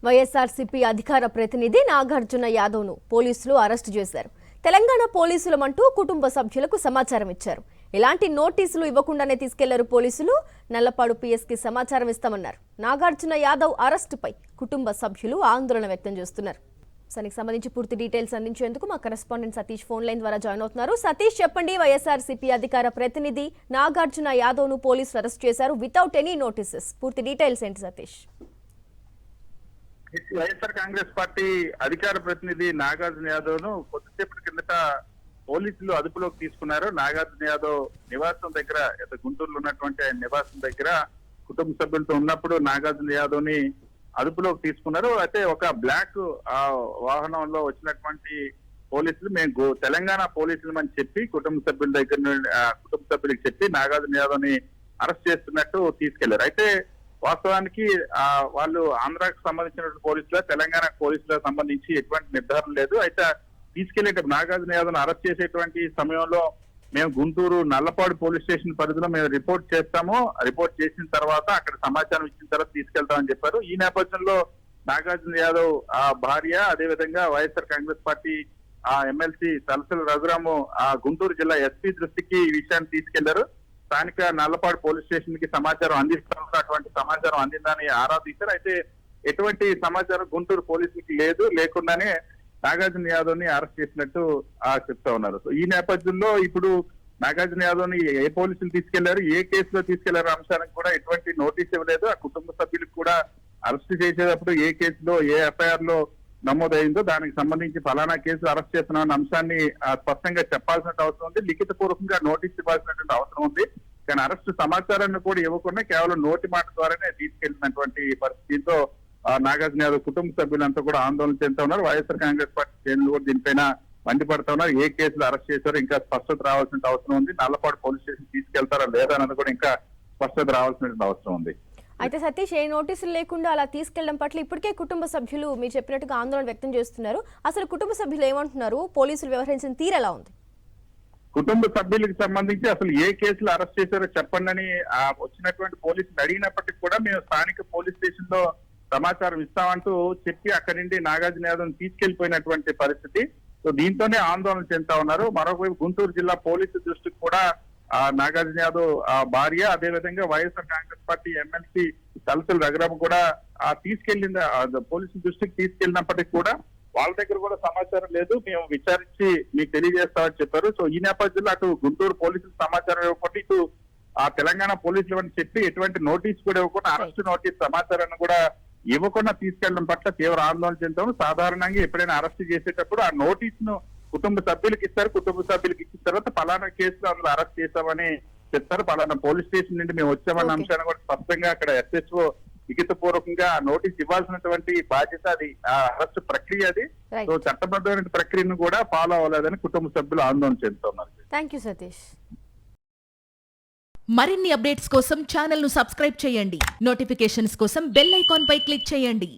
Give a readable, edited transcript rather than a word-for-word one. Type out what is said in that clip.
వైఎస్ఆర్సీపీ అధికార ప్రతినిధి నాగార్జున యాదవ్ను పోలీసులు అరెస్టు చేశారు. తెలంగాణ పోలీసులమంటూ కుటుంబ సభ్యులకు సమాచారం ఇచ్చారు. ఎలాంటి నోటీసులు ఇవ్వకుండానే తీసుకెళ్లారు పోలీసులు. నల్లపాడు పిఎస్కి సమాచారం ఇస్తామన్నారు. నాగార్జున యాదవ్ అరెస్టుపై కుటుంబ సభ్యులు ఆందోళన వ్యక్తం చేస్తున్నారు. దానికి సంబంధించి పూర్తి డీటెయిల్స్ అందించేందుకు మా కరెస్పాండెంట్ సతీష్ ఫోన్ లైన్ ద్వారా జాయిన్ అవుతున్నారు. సతీష్, చెప్పండి, వైఎస్ఆర్సీపీ అధికార ప్రతినిధి నాగార్జున యాదవ్ను పోలీసులు అరెస్ట్ చేశారు వితౌట్ ఎనీ నోటీసెస్. పూర్తి డీటెయిల్స్ ఏంటి సతీష్? వైఎస్ఆర్ కాంగ్రెస్ పార్టీ అధికార ప్రతినిధి నాగార్జున యాదవ్ ను కొద్దిసేపటి కిందట పోలీసులు అదుపులోకి తీసుకున్నారు. నాగార్జున యాదవ్ నివాసం దగ్గర, గుంటూరులో ఉన్నటువంటి ఆయన నివాసం దగ్గర కుటుంబ సభ్యులతో ఉన్నప్పుడు నాగార్జున యాదవ్ ని అదుపులోకి తీసుకున్నారు. అయితే ఒక బ్లాక్ వాహనంలో వచ్చినటువంటి పోలీసులు మేము తెలంగాణ పోలీసులు అని చెప్పి కుటుంబ సభ్యుల దగ్గర కుటుంబ సభ్యులకు చెప్పి నాగార్జున యాదవ్ ని అరెస్ట్ చేస్తున్నట్టు తీసుకెళ్లారు. అయితే వాస్తవానికి వాళ్ళు ఆంధ్రాకు సంబంధించినటువంటి పోలీసులు, తెలంగాణ పోలీసులకు సంబంధించి ఎటువంటి నిర్ధారణ లేదు. అయితే తీసుకెళ్లేటప్పుడు నాగార్జున యాదవ్ అరెస్ట్ చేసేటువంటి సమయంలో మేము గుంటూరు నల్లపాడు పోలీస్ స్టేషన్ పరిధిలో మేము రిపోర్ట్ చేస్తాము. రిపోర్ట్ చేసిన తర్వాత అక్కడ సమాచారం ఇచ్చిన తర్వాత తీసుకెళ్తామని చెప్పారు. ఈ నేపథ్యంలో నాగార్జున యాదవ్ భార్య, అదేవిధంగా వైఎస్ఆర్ కాంగ్రెస్ పార్టీ ఎమ్మెల్సీ తలసల రఘురాము గుంటూరు జిల్లా ఎస్పీ దృష్టికి ఈ విషయాన్ని తీసుకెళ్లారు. స్థానిక నల్లపాడు పోలీస్ స్టేషన్ కి సమాచారం అందిస్తాము. అటువంటి సమాచారం అందిందని ఆరా తీశారు. అయితే ఎటువంటి సమాచారం గుంటూరు పోలీసులకి లేకుండానే నాగార్జున యాదవ్ ని అరెస్ట్ చేసినట్టు చెప్తా ఉన్నారు. సో ఈ నేపథ్యంలో ఇప్పుడు నాగార్జున యాదవ్ ని ఏ పోలీసులు తీసుకెళ్లారు, ఏ కేసులో తీసుకెళ్లారు అంశానికి కూడా ఎటువంటి నోటీస్ ఇవ్వలేదు. ఆ కుటుంబ సభ్యులకు కూడా అరెస్ట్ చేసేటప్పుడు ఏ కేసులో ఏ ఎఫ్ఐఆర్ లో నమోదైందో దానికి సంబంధించి ఫలానా కేసు అరెస్ట్ చేస్తున్న అంశాన్ని స్పష్టంగా చెప్పాల్సిన అవసరం ఉంది. లిఖిత పూర్వకంగా నోటీస్ ఇవ్వాల్సినటువంటి అవసరం ఉంది. కానీ అరెస్ట్ సమాచారాన్ని కూడా ఇవ్వకుండా కేవలం నోటి మాట ద్వారానే తీసుకెళ్లినటువంటి పరిస్థితితో నాగార్జున యాదవ్ కుటుంబ సభ్యులంతా కూడా ఆందోళన చెందుతా ఉన్నారు. వైఎస్ఆర్ కాంగ్రెస్ పార్టీ శ్రేణులు కూడా దీనిపైన మండిపడతా ఉన్నారు. ఏ కేసులు అరెస్ట్ చేశారో ఇంకా స్పష్టత రావాల్సిన అవసరం ఉంది. నల్లపాడు పోలీస్ స్టేషన్ తీసుకెళ్తారా లేదా అన్నది కూడా ఇంకా స్పష్టత రావాల్సిన అవసరం ఉంది. అయితే సతీష్, ఏ నోటీసులు లేకుండా అలా తీసుకెళ్లడం పట్ల ఇప్పటికే కుటుంబ సభ్యులు మీరు చెప్పినట్టుగా ఆందోళన వ్యక్తం చేస్తున్నారు. అసలు కుటుంబ సభ్యులు ఏమంటున్నారు? పోలీసులు వ్యవహరించిన తీరు ఎలా ఉంది? కుటుంబ సభ్యులకు సంబంధించి అసలు ఏ కేసులు అరెస్ట్ చేశారో చెప్పండి అని వచ్చినటువంటి పోలీసులు అడిగినప్పటికీ కూడా మేము స్థానిక పోలీస్ స్టేషన్ లో సమాచారం ఇస్తామంటూ చెప్పి అక్కడి నుండి నాగార్జున యాదవ్ తీసుకెళ్లిపోయినటువంటి పరిస్థితి. సో దీంతోనే ఆందోళన చెందుతా ఉన్నారు. మరొకవైపు గుంటూరు జిల్లా పోలీసు దృష్టికి కూడా నాగార్జున యాదవ్ భార్య, అదేవిధంగా వైఎస్ఆర్ కాంగ్రెస్ పార్టీ ఎమ్మెల్సీ తలసల రఘురామ్ కూడా తీసుకెళ్లింది పోలీసుల దృష్టికి తీసుకెళ్లినప్పటికీ కూడా వాళ్ళ దగ్గర కూడా సమాచారం లేదు. మేము విచారించి మీకు తెలియజేస్తామని చెప్పారు. సో ఈ నేపథ్యంలో అటు గుంటూరు పోలీసులు సమాచారం ఇవ్వకుండా ఇటు తెలంగాణ పోలీసులు అని చెప్పి ఎటువంటి నోటీస్ కూడా ఇవ్వకుండా అరెస్ట్ నోటీస్ సమాచారాన్ని కూడా ఇవ్వకుండా తీసుకెళ్లడం పట్ల తీవ్ర ఆందోళన చెందాము. సాధారణంగా ఎప్పుడైనా అరెస్ట్ చేసేటప్పుడు ఆ నోటీస్ ను కుటుంబ సభ్యులకు ఇస్తారు. కుటుంబ సభ్యులకు ఇచ్చిన తర్వాత పలానా కేసులో అందులో అరెస్ట్ చేశామని చెప్తారు. పలానా పోలీస్ స్టేషన్ నుండి మేము వచ్చామన్న అంశాన్ని కూడా స్పష్టంగా అక్కడ ఎస్హెచ్ఓ లిఖిత పూర్వకంగా నోటీస్ ఇవ్వాల్సినటువంటి బాధ్యత అది, అరెస్ట్ ప్రక్రియ అది. సో చట్టబద్ధమైన ప్రక్రియను కూడా ఫాలో అవ్వలేదని కుటుంబ సభ్యులు ఆందోళన చెందుతున్నారు. థాంక్యూ సతీష్. మరిన్ని అప్డేట్స్ కోసం ఛానల్ ను సబ్స్క్రైబ్ చేయండి. నోటిఫికేషన్స్ కోసం బెల్ ఐకాన్ పై క్లిక్ చేయండి.